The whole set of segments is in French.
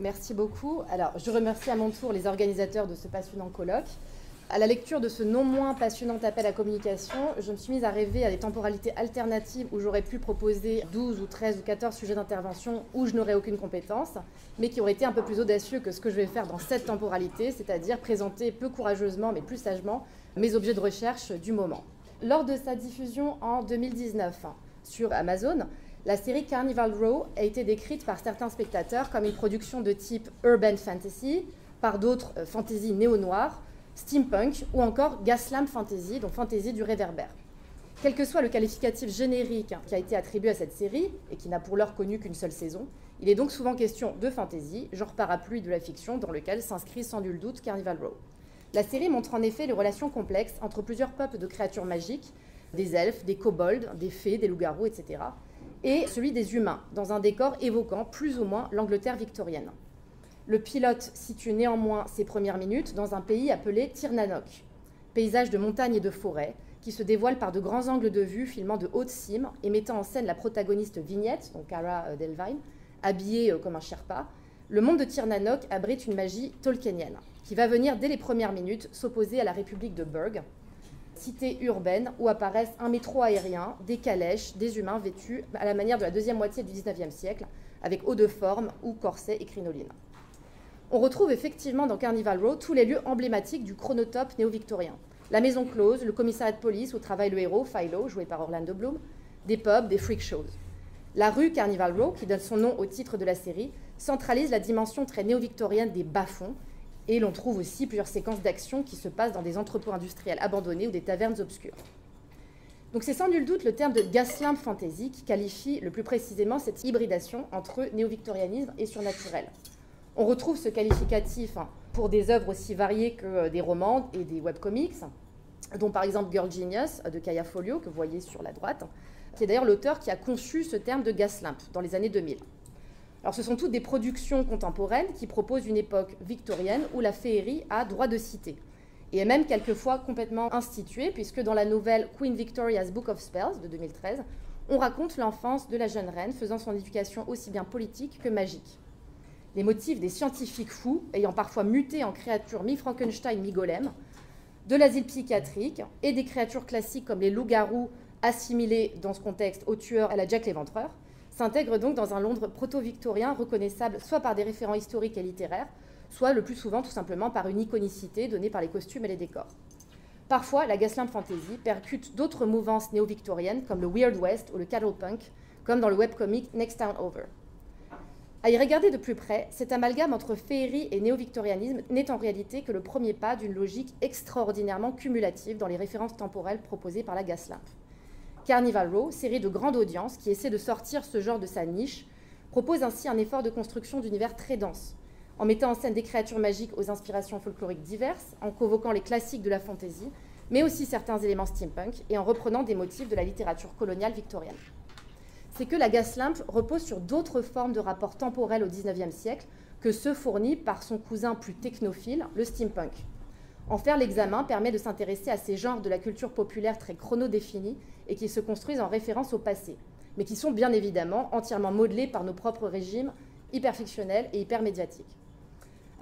Merci beaucoup. Alors, je remercie à mon tour les organisateurs de ce passionnant colloque. À la lecture de ce non moins passionnant appel à communication, je me suis mise à rêver à des temporalités alternatives où j'aurais pu proposer 12 ou 13 ou 14 sujets d'intervention où je n'aurais aucune compétence, mais qui auraient été un peu plus audacieux que ce que je vais faire dans cette temporalité, c'est-à-dire présenter peu courageusement, mais plus sagement, mes objets de recherche du moment. Lors de sa diffusion en 2019 sur Amazon, la série Carnival Row a été décrite par certains spectateurs comme une production de type urban fantasy, par d'autres fantasy néo-noir, steampunk ou encore gaslamp fantasy, donc fantasy du réverbère. Quel que soit le qualificatif générique qui a été attribué à cette série, et qui n'a pour l'heure connu qu'une seule saison, il est donc souvent question de fantasy, genre parapluie de la fiction dans lequel s'inscrit sans nul doute Carnival Row. La série montre en effet les relations complexes entre plusieurs peuples de créatures magiques, des elfes, des kobolds, des fées, des loups-garous, etc., et celui des humains, dans un décor évoquant plus ou moins l'Angleterre victorienne. Le pilote situe néanmoins ses premières minutes dans un pays appelé Tirnanock, paysage de montagnes et de forêts, qui se dévoile par de grands angles de vue filmant de hautes cimes et mettant en scène la protagoniste Vignette, donc Cara Delevingne, habillée comme un Sherpa. Le monde de Tirnanock abrite une magie tolkienienne, qui va venir dès les premières minutes s'opposer à la République de Burg, cité urbaine où apparaissent un métro aérien, des calèches, des humains vêtus à la manière de la deuxième moitié du XIXe siècle, avec eau de forme ou corset et crinoline. On retrouve effectivement dans Carnival Row tous les lieux emblématiques du chronotope néo-victorien. La maison close, le commissariat de police où travaille le héros, Philo, joué par Orlando Bloom, des pubs, des freak shows. La rue Carnival Row, qui donne son nom au titre de la série, centralise la dimension très néo-victorienne des bas-fonds, et l'on trouve aussi plusieurs séquences d'action qui se passent dans des entrepôts industriels abandonnés ou des tavernes obscures. Donc c'est sans nul doute le terme de gaslamp fantasy qui qualifie le plus précisément cette hybridation entre néo-victorianisme et surnaturel. On retrouve ce qualificatif pour des œuvres aussi variées que des romans et des webcomics, dont par exemple Girl Genius de Kaya Folio, que vous voyez sur la droite, qui est d'ailleurs l'auteur qui a conçu ce terme de gaslamp dans les années 2000. Alors ce sont toutes des productions contemporaines qui proposent une époque victorienne où la féerie a droit de cité, et est même quelquefois complètement instituée, puisque dans la nouvelle Queen Victoria's Book of Spells de 2013, on raconte l'enfance de la jeune reine faisant son éducation aussi bien politique que magique. Les motifs des scientifiques fous, ayant parfois muté en créatures mi-Frankenstein, mi-golem, de l'asile psychiatrique et des créatures classiques comme les loups-garous assimilés dans ce contexte aux tueurs à la Jack l'Éventreur, s'intègrent donc dans un Londres proto-victorien reconnaissable soit par des référents historiques et littéraires, soit le plus souvent tout simplement par une iconicité donnée par les costumes et les décors. Parfois, la gaslamp fantasy percute d'autres mouvances néo-victoriennes comme le Weird West ou le Cuddlepunk, comme dans le webcomic Next Town Over. À y regarder de plus près, cet amalgame entre féerie et néo-victorianisme n'est en réalité que le premier pas d'une logique extraordinairement cumulative dans les références temporelles proposées par la gaslamp. Carnival Row, série de grande audience qui essaie de sortir ce genre de sa niche, propose ainsi un effort de construction d'univers très dense, en mettant en scène des créatures magiques aux inspirations folkloriques diverses, en convoquant les classiques de la fantasy, mais aussi certains éléments steampunk, et en reprenant des motifs de la littérature coloniale victorienne. C'est que la gaslamp repose sur d'autres formes de rapports temporels au XIXe siècle que ceux fournis par son cousin plus technophile, le steampunk. En faire l'examen permet de s'intéresser à ces genres de la culture populaire très chronodéfinis et qui se construisent en référence au passé, mais qui sont bien évidemment entièrement modelés par nos propres régimes hyperfictionnels et hypermédiatiques.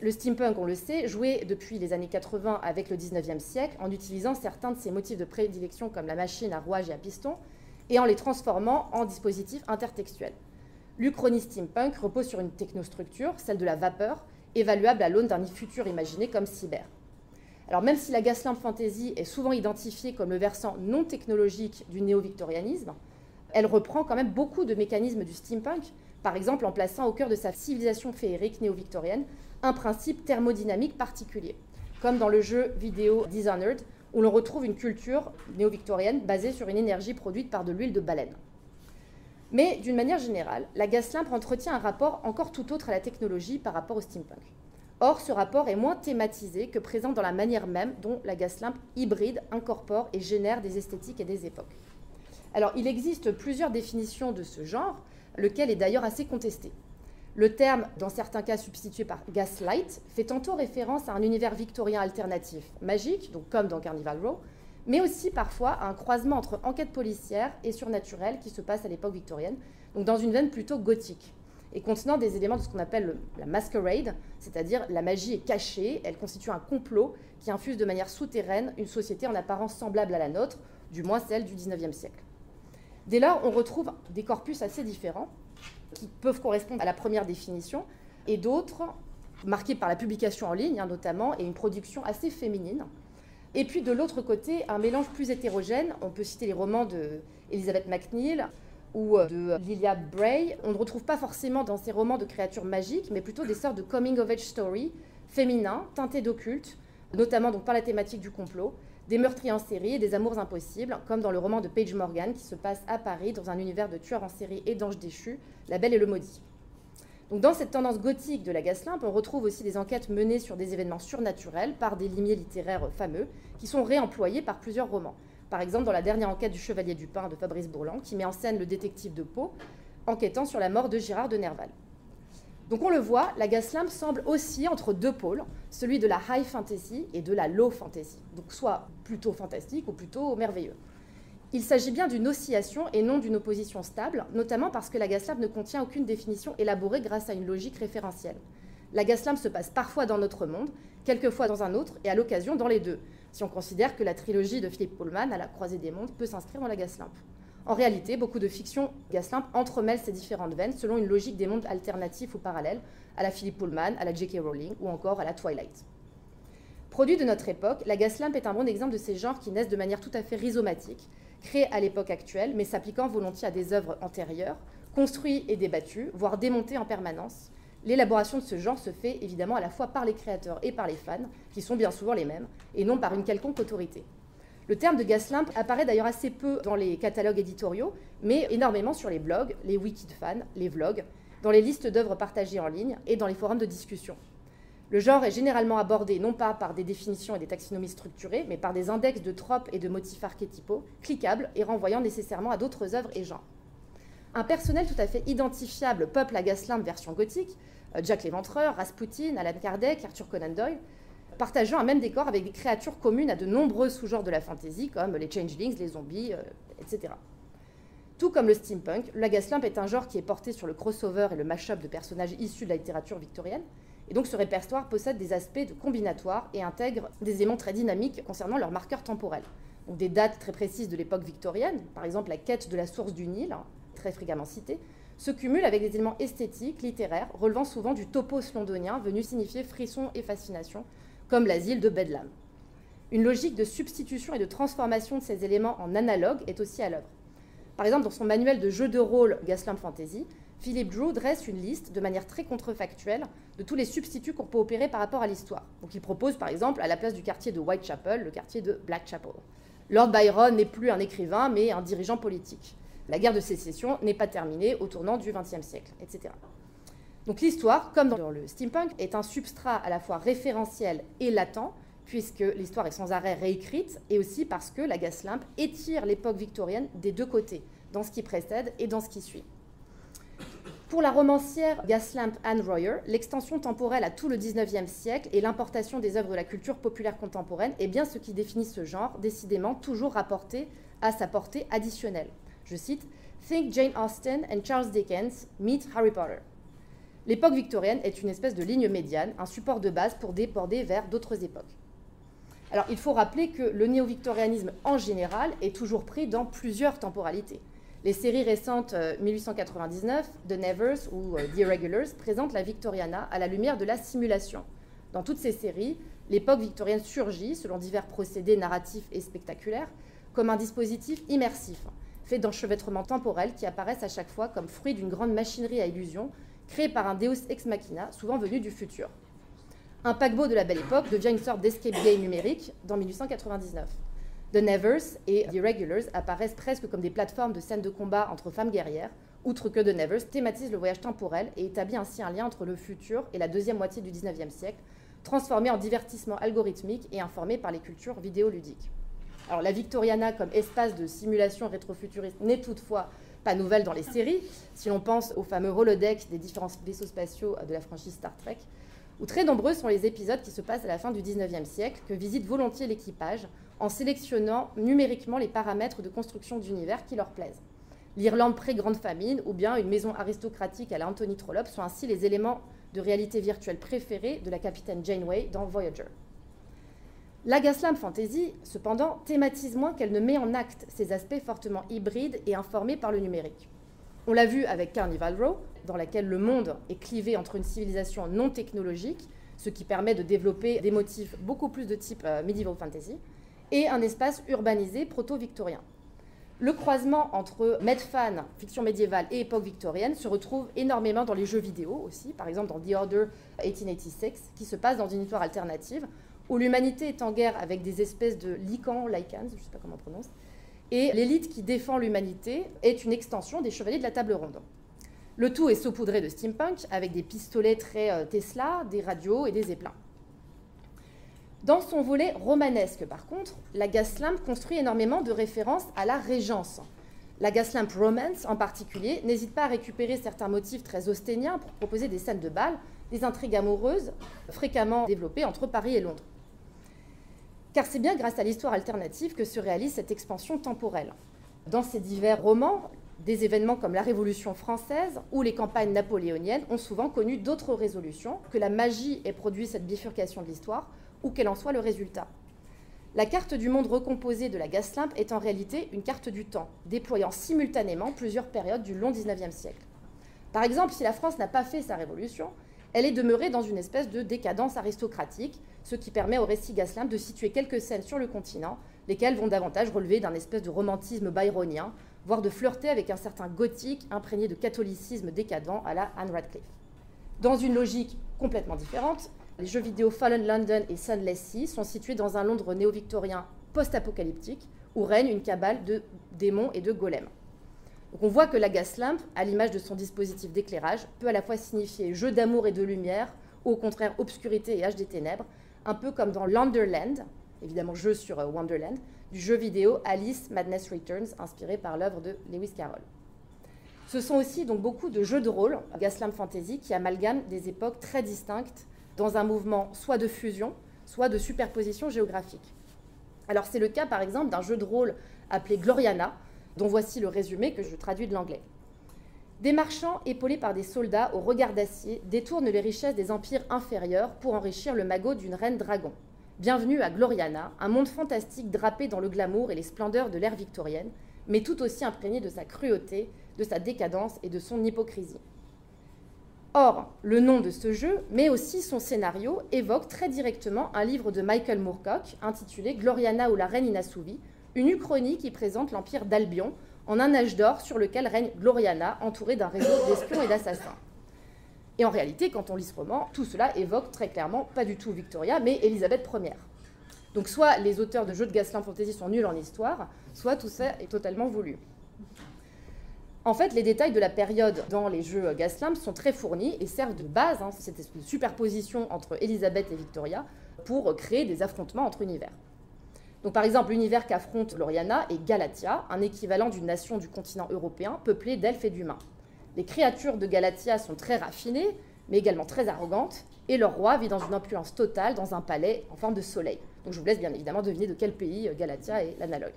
Le steampunk, on le sait, jouait depuis les années 80 avec le XIXe siècle en utilisant certains de ses motifs de prédilection comme la machine à rouage et à piston, et en les transformant en dispositifs intertextuels. L'Uchronie steampunk repose sur une technostructure, celle de la vapeur, évaluable à l'aune d'un futur imaginé comme cyber. Alors même si la gaslamp fantasy est souvent identifiée comme le versant non technologique du néo-victorianisme, elle reprend quand même beaucoup de mécanismes du steampunk, par exemple en plaçant au cœur de sa civilisation féerique néo-victorienne un principe thermodynamique particulier, comme dans le jeu vidéo Dishonored, où l'on retrouve une culture néo-victorienne basée sur une énergie produite par de l'huile de baleine. Mais d'une manière générale, la gaslamp entretient un rapport encore tout autre à la technologie par rapport au steampunk. Or, ce rapport est moins thématisé que présent dans la manière même dont la gaslamp hybride, incorpore et génère des esthétiques et des époques. Alors, il existe plusieurs définitions de ce genre, lequel est d'ailleurs assez contesté. Le terme, dans certains cas substitué par gaslight, fait tantôt référence à un univers victorien alternatif, magique, donc comme dans Carnival Row, mais aussi parfois à un croisement entre enquête policière et surnaturelle qui se passe à l'époque victorienne, donc dans une veine plutôt gothique. et contenant des éléments de ce qu'on appelle la masquerade, c'est-à-dire la magie est cachée, elle constitue un complot qui infuse de manière souterraine une société en apparence semblable à la nôtre, du moins celle du XIXe siècle. Dès lors, on retrouve des corpus assez différents qui peuvent correspondre à la première définition et d'autres marqués par la publication en ligne notamment et une production assez féminine. Et puis de l'autre côté, un mélange plus hétérogène. On peut citer les romans d'Elizabeth McNeill ou de Lilia Bray. On ne retrouve pas forcément dans ces romans de créatures magiques, mais plutôt des sortes de coming-of-age story féminins, teintés d'occulte, notamment donc par la thématique du complot, des meurtriers en série et des amours impossibles, comme dans le roman de Paige Morgan qui se passe à Paris dans un univers de tueurs en série et d'anges déchus, La Belle et le Maudit. Donc dans cette tendance gothique de la Gaslamp, on retrouve aussi des enquêtes menées sur des événements surnaturels par des limiers littéraires fameux qui sont réemployés par plusieurs romans. Par exemple, dans la dernière enquête du Chevalier du Pin de Fabrice Bourlan, qui met en scène le détective de Pau, enquêtant sur la mort de Girard de Nerval. Donc on le voit, la Gaslamp semble aussi entre deux pôles, celui de la high fantasy et de la low fantasy, donc soit plutôt fantastique ou plutôt merveilleux. Il s'agit bien d'une oscillation et non d'une opposition stable, notamment parce que la Gaslamp ne contient aucune définition élaborée grâce à une logique référentielle. La Gaslamp se passe parfois dans notre monde, quelquefois dans un autre, et à l'occasion dans les deux, si on considère que la trilogie de Philippe Pullman, À la croisée des mondes, peut s'inscrire dans la Gaslamp. En réalité, beaucoup de fictions Gaslamp entremêlent ces différentes veines selon une logique des mondes alternatifs ou parallèles, à la Philippe Pullman, à la J.K. Rowling ou encore à la Twilight. Produit de notre époque, la Gaslamp est un bon exemple de ces genres qui naissent de manière tout à fait rhizomatique, créés à l'époque actuelle, mais s'appliquant volontiers à des œuvres antérieures, construits et débattus, voire démontés en permanence. L'élaboration de ce genre se fait évidemment à la fois par les créateurs et par les fans, qui sont bien souvent les mêmes, et non par une quelconque autorité. Le terme de Gaslamp apparaît d'ailleurs assez peu dans les catalogues éditoriaux, mais énormément sur les blogs, les wikis de fans, les vlogs, dans les listes d'œuvres partagées en ligne et dans les forums de discussion. Le genre est généralement abordé non pas par des définitions et des taxonomies structurées, mais par des index de tropes et de motifs archétypaux, cliquables et renvoyant nécessairement à d'autres œuvres et genres. Un personnel tout à fait identifiable peuple la Gaslamp version gothique, Jack l'Éventreur, Rasputin, Alan Kardec, Arthur Conan Doyle, partageant un même décor avec des créatures communes à de nombreux sous-genres de la fantasy, comme les changelings, les zombies, etc. Tout comme le steampunk, la Gaslamp est un genre qui est porté sur le crossover et le mash-up de personnages issus de la littérature victorienne, et donc ce répertoire possède des aspects de combinatoire et intègre des éléments très dynamiques concernant leurs marqueurs temporels. Donc des dates très précises de l'époque victorienne, par exemple la quête de la source du Nil, très fréquemment citée, se cumulent avec des éléments esthétiques, littéraires, relevant souvent du topos londonien venu signifier frisson et fascination, comme l'asile de Bedlam. Une logique de substitution et de transformation de ces éléments en analogues est aussi à l'œuvre. Par exemple, dans son manuel de jeu de rôle Gaslamp Fantasy, Philip Drew dresse une liste de manière très contrefactuelle de tous les substituts qu'on peut opérer par rapport à l'histoire. Donc il propose par exemple à la place du quartier de Whitechapel, le quartier de Blackchapel. Lord Byron n'est plus un écrivain mais un dirigeant politique. La guerre de sécession n'est pas terminée au tournant du XXe siècle, etc. Donc l'histoire, comme dans le steampunk, est un substrat à la fois référentiel et latent, puisque l'histoire est sans arrêt réécrite, et aussi parce que la Gaslamp étire l'époque victorienne des deux côtés, dans ce qui précède et dans ce qui suit. Pour la romancière Gaslamp Anne Royer, l'extension temporelle à tout le XIXe siècle et l'importation des œuvres de la culture populaire contemporaine est bien ce qui définit ce genre, décidément toujours rapporté à sa portée additionnelle. Je cite « Think Jane Austen and Charles Dickens meet Harry Potter ». L'époque victorienne est une espèce de ligne médiane, un support de base pour déborder vers d'autres époques. Alors, il faut rappeler que le néo-victorianisme en général est toujours pris dans plusieurs temporalités. Les séries récentes 1899, The Nevers ou The Irregulars présentent la Victoriana à la lumière de la simulation. Dans toutes ces séries, l'époque victorienne surgit, selon divers procédés narratifs et spectaculaires, comme un dispositif immersif, fait d'enchevêtrements temporels qui apparaissent à chaque fois comme fruit d'une grande machinerie à illusions, créée par un Deus ex machina, souvent venu du futur. Un paquebot de la Belle Époque devient une sorte d'escape game numérique dans 1899. The Nevers et The Irregulars apparaissent presque comme des plateformes de scènes de combat entre femmes guerrières, outre que The Nevers thématise le voyage temporel et établit ainsi un lien entre le futur et la deuxième moitié du XIXe siècle, transformé en divertissement algorithmique et informé par les cultures vidéoludiques. Alors la Victoriana comme espace de simulation rétrofuturiste n'est toutefois pas nouvelle dans les séries, si l'on pense au fameux holodeck des différents vaisseaux spatiaux de la franchise Star Trek, où très nombreux sont les épisodes qui se passent à la fin du XIXe siècle, que visite volontiers l'équipage en sélectionnant numériquement les paramètres de construction d'univers qui leur plaisent. l'Irlande pré-grande famine ou bien une maison aristocratique à la Anthony Trollope sont ainsi les éléments de réalité virtuelle préférés de la capitaine Janeway dans Voyager. La Gaslamp Fantasy, cependant, thématise moins qu'elle ne met en acte ces aspects fortement hybrides et informés par le numérique. On l'a vu avec Carnival Row, dans laquelle le monde est clivé entre une civilisation non technologique, ce qui permet de développer des motifs beaucoup plus de type medieval fantasy, et un espace urbanisé proto-victorien. Le croisement entre Medfan, fiction médiévale, et époque victorienne se retrouve énormément dans les jeux vidéo aussi, par exemple dans The Order 1886, qui se passe dans une histoire alternative, où l'humanité est en guerre avec des espèces de lycans, je ne sais pas comment on prononce, et l'élite qui défend l'humanité est une extension des chevaliers de la table ronde. Le tout est saupoudré de steampunk, avec des pistolets très Tesla, des radios et des zeppelins. Dans son volet romanesque, par contre, la Gaslamp construit énormément de références à la Régence. La Gaslamp Romance, en particulier, n'hésite pas à récupérer certains motifs très austéniens pour proposer des scènes de bal, des intrigues amoureuses fréquemment développées entre Paris et Londres. Car c'est bien grâce à l'histoire alternative que se réalise cette expansion temporelle. Dans ces divers romans, des événements comme la Révolution française ou les campagnes napoléoniennes ont souvent connu d'autres résolutions, que la magie ait produit cette bifurcation de l'histoire ou quel en soit le résultat. La carte du monde recomposée de la Gaslamp est en réalité une carte du temps, déployant simultanément plusieurs périodes du long XIXe siècle. Par exemple, si la France n'a pas fait sa révolution, elle est demeurée dans une espèce de décadence aristocratique, ce qui permet au récit Gaslamp de situer quelques scènes sur le continent, lesquelles vont davantage relever d'un espèce de romantisme byronien, voire de flirter avec un certain gothique imprégné de catholicisme décadent à la Anne Radcliffe. Dans une logique complètement différente, les jeux vidéo Fallen London et Sunless Sea sont situés dans un Londres néo-victorien post-apocalyptique où règne une cabale de démons et de golems. Donc on voit que la Gaslamp, à l'image de son dispositif d'éclairage, peut à la fois signifier jeu d'amour et de lumière, ou au contraire obscurité et âge des ténèbres, un peu comme dans Wonderland, évidemment jeu sur Wonderland, du jeu vidéo Alice Madness Returns, inspiré par l'œuvre de Lewis Carroll. Ce sont aussi donc beaucoup de jeux de rôle, Gaslamp Fantasy, qui amalgament des époques très distinctes dans un mouvement soit de fusion, soit de superposition géographique. Alors c'est le cas par exemple d'un jeu de rôle appelé Gloriana, dont voici le résumé que je traduis de l'anglais. Des marchands épaulés par des soldats au regard d'acier détournent les richesses des empires inférieurs pour enrichir le magot d'une reine dragon. Bienvenue à Gloriana, un monde fantastique drapé dans le glamour et les splendeurs de l'ère victorienne, mais tout aussi imprégné de sa cruauté, de sa décadence et de son hypocrisie. Or, le nom de ce jeu, mais aussi son scénario, évoque très directement un livre de Michael Moorcock intitulé Gloriana ou la reine inassouvie, une uchronie qui présente l'empire d'Albion en un âge d'or sur lequel règne Gloriana, entourée d'un réseau d'espions et d'assassins. Et en réalité, quand on lit ce roman, tout cela évoque très clairement pas du tout Victoria, mais Élisabeth Ier. Donc soit les auteurs de jeux de Gaslamp Fantasy sont nuls en histoire, soit tout ça est totalement voulu. En fait, les détails de la période dans les jeux Gaslamp sont très fournis et servent de base, cette espèce de superposition entre Élisabeth et Victoria, pour créer des affrontements entre univers. Donc, par exemple, l'univers qu'affronte Gloriana est Galatia, un équivalent d'une nation du continent européen peuplée d'elfes et d'humains. Les créatures de Galatia sont très raffinées, mais également très arrogantes, et leur roi vit dans une opulence totale dans un palais en forme de soleil. Donc je vous laisse bien évidemment deviner de quel pays Galatia est l'analogue.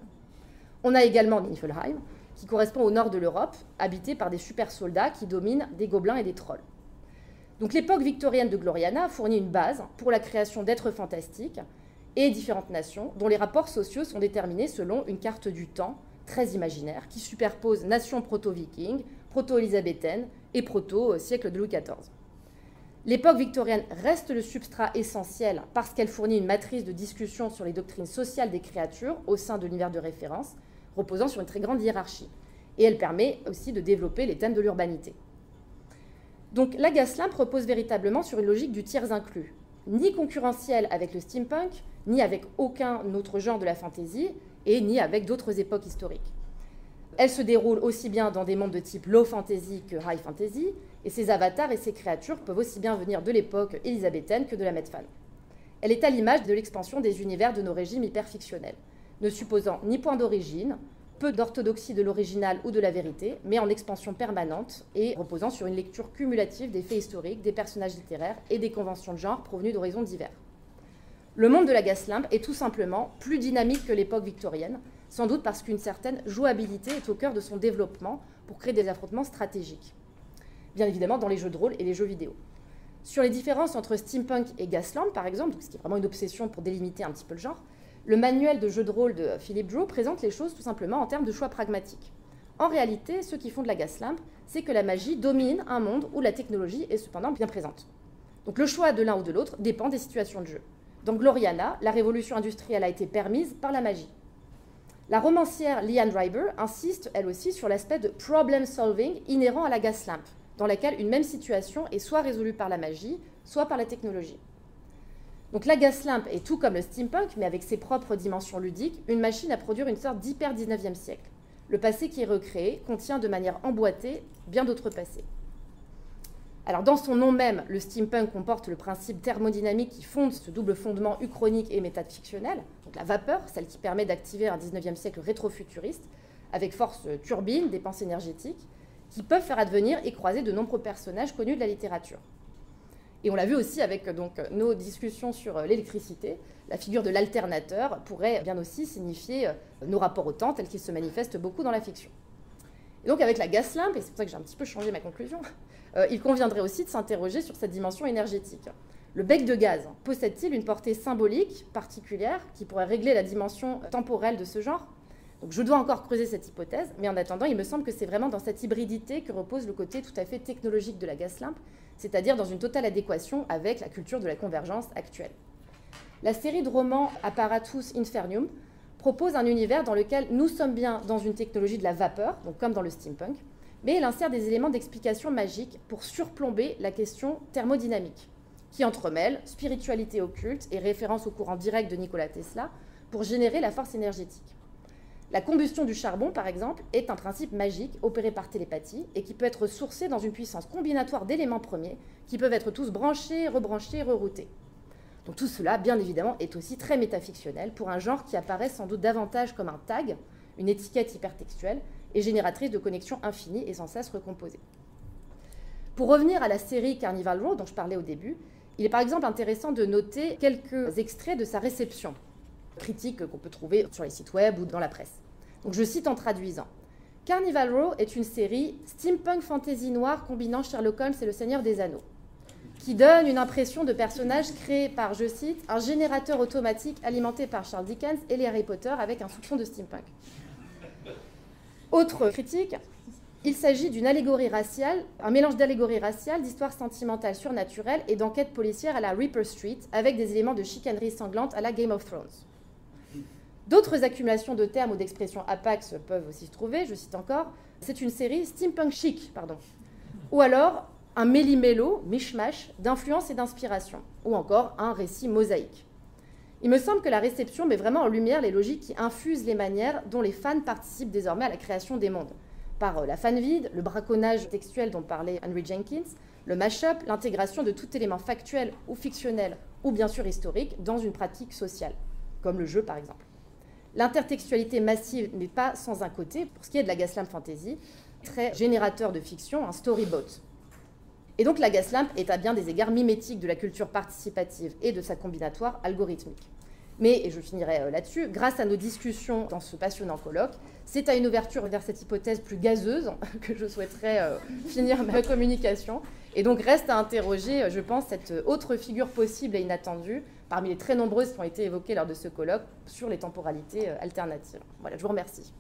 On a également Niflheim, qui correspond au nord de l'Europe, habité par des super soldats qui dominent des gobelins et des trolls. Donc l'époque victorienne de Gloriana fournit une base pour la création d'êtres fantastiques et différentes nations dont les rapports sociaux sont déterminés selon une carte du temps très imaginaire qui superpose nations proto-vikings, proto-élisabéthaines et proto-siècle de Louis XIV. L'époque victorienne reste le substrat essentiel parce qu'elle fournit une matrice de discussion sur les doctrines sociales des créatures au sein de l'univers de référence, reposant sur une très grande hiérarchie. Et elle permet aussi de développer les thèmes de l'urbanité. Donc la Gaslamp repose véritablement sur une logique du tiers inclus, ni concurrentielle avec le steampunk, ni avec aucun autre genre de la fantasy, et ni avec d'autres époques historiques. Elle se déroule aussi bien dans des mondes de type low fantasy que high fantasy, et ses avatars et ses créatures peuvent aussi bien venir de l'époque élisabéthaine que de la Medfan. Elle est à l'image de l'expansion des univers de nos régimes hyperfictionnels, ne supposant ni point d'origine, peu d'orthodoxie de l'original ou de la vérité, mais en expansion permanente et reposant sur une lecture cumulative des faits historiques, des personnages littéraires et des conventions de genre provenues d'horizons divers. Le monde de la Gaslamp est tout simplement plus dynamique que l'époque victorienne, sans doute parce qu'une certaine jouabilité est au cœur de son développement pour créer des affrontements stratégiques. Bien évidemment dans les jeux de rôle et les jeux vidéo. Sur les différences entre steampunk et Gaslamp, par exemple, ce qui est vraiment une obsession pour délimiter un petit peu le genre, le manuel de jeu de rôle de Philip Drew présente les choses tout simplement en termes de choix pragmatiques. En réalité, ceux qui font de la Gaslamp, c'est que la magie domine un monde où la technologie est cependant bien présente. Donc le choix de l'un ou de l'autre dépend des situations de jeu. Dans Gloriana, la révolution industrielle a été permise par la magie. La romancière Leanne Riber insiste, elle aussi, sur l'aspect de problem solving inhérent à la Gaslamp, dans laquelle une même situation est soit résolue par la magie, soit par la technologie. Donc la Gaslamp est tout comme le steampunk, mais avec ses propres dimensions ludiques, une machine à produire une sorte d'hyper 19e siècle. Le passé qui est recréé contient de manière emboîtée bien d'autres passés. Alors dans son nom même, le steampunk comporte le principe thermodynamique qui fonde ce double fondement uchronique et métafictionnel, donc la vapeur, celle qui permet d'activer un 19e siècle rétrofuturiste, avec force turbine, dépenses énergétiques, qui peuvent faire advenir et croiser de nombreux personnages connus de la littérature. Et on l'a vu aussi avec nos discussions sur l'électricité, la figure de l'alternateur pourrait bien aussi signifier nos rapports au temps tels qu'ils se manifestent beaucoup dans la fiction. Et donc avec la Gaslamp, et c'est pour ça que j'ai un petit peu changé ma conclusion, il conviendrait aussi de s'interroger sur cette dimension énergétique. Le bec de gaz possède-t-il une portée symbolique particulière qui pourrait régler la dimension temporelle de ce genre ? Donc je dois encore creuser cette hypothèse, mais en attendant, il me semble que c'est vraiment dans cette hybridité que repose le côté tout à fait technologique de la Gaslamp, c'est-à-dire dans une totale adéquation avec la culture de la convergence actuelle. La série de romans Apparatus Infernium propose un univers dans lequel nous sommes bien dans une technologie de la vapeur, donc comme dans le steampunk, mais elle insère des éléments d'explication magique pour surplomber la question thermodynamique, qui entremêle spiritualité occulte et référence au courant direct de Nikola Tesla pour générer la force énergétique. La combustion du charbon, par exemple, est un principe magique opéré par télépathie et qui peut être sourcé dans une puissance combinatoire d'éléments premiers qui peuvent être tous branchés, rebranchés, reroutés. Donc tout cela, bien évidemment, est aussi très métafictionnel pour un genre qui apparaît sans doute davantage comme un tag, une étiquette hypertextuelle et génératrice de connexions infinies et sans cesse recomposées. Pour revenir à la série Carnival Row dont je parlais au début, il est par exemple intéressant de noter quelques extraits de sa réception, critiques qu'on peut trouver sur les sites web ou dans la presse. Donc je cite en traduisant. Carnival Row est une série steampunk fantasy noire combinant Sherlock Holmes et le Seigneur des Anneaux, qui donne une impression de personnage créé par, je cite, un générateur automatique alimenté par Charles Dickens et les Harry Potter avec un soupçon de steampunk. Autre critique, il s'agit d'une allégorie raciale, un mélange d'allégorie raciale, d'histoire sentimentale surnaturelle et d'enquête policière à la Reaper Street, avec des éléments de chicanerie sanglante à la Game of Thrones. D'autres accumulations de termes ou d'expressions apax peuvent aussi se trouver, je cite encore, c'est une série steampunk chic, ou alors un méli-mélo, mishmash, d'influence et d'inspiration, ou encore un récit mosaïque. Il me semble que la réception met vraiment en lumière les logiques qui infusent les manières dont les fans participent désormais à la création des mondes, par la fanvide, le braconnage textuel dont parlait Henry Jenkins, le mash-up, l'intégration de tout élément factuel ou fictionnel, ou bien sûr historique, dans une pratique sociale, comme le jeu par exemple. L'intertextualité massive n'est pas sans un côté, pour ce qui est de la Gaslamp Fantasy, très générateur de fiction, un storybot. Et donc la Gaslamp est à bien des égards mimétique de la culture participative et de sa combinatoire algorithmique. Mais, et je finirai là-dessus, grâce à nos discussions dans ce passionnant colloque, c'est à une ouverture vers cette hypothèse plus gazeuse que je souhaiterais finir ma communication. Et donc reste à interroger, je pense, cette autre figure possible et inattendue, parmi les très nombreuses qui ont été évoquées lors de ce colloque, sur les temporalités alternatives. Voilà, je vous remercie.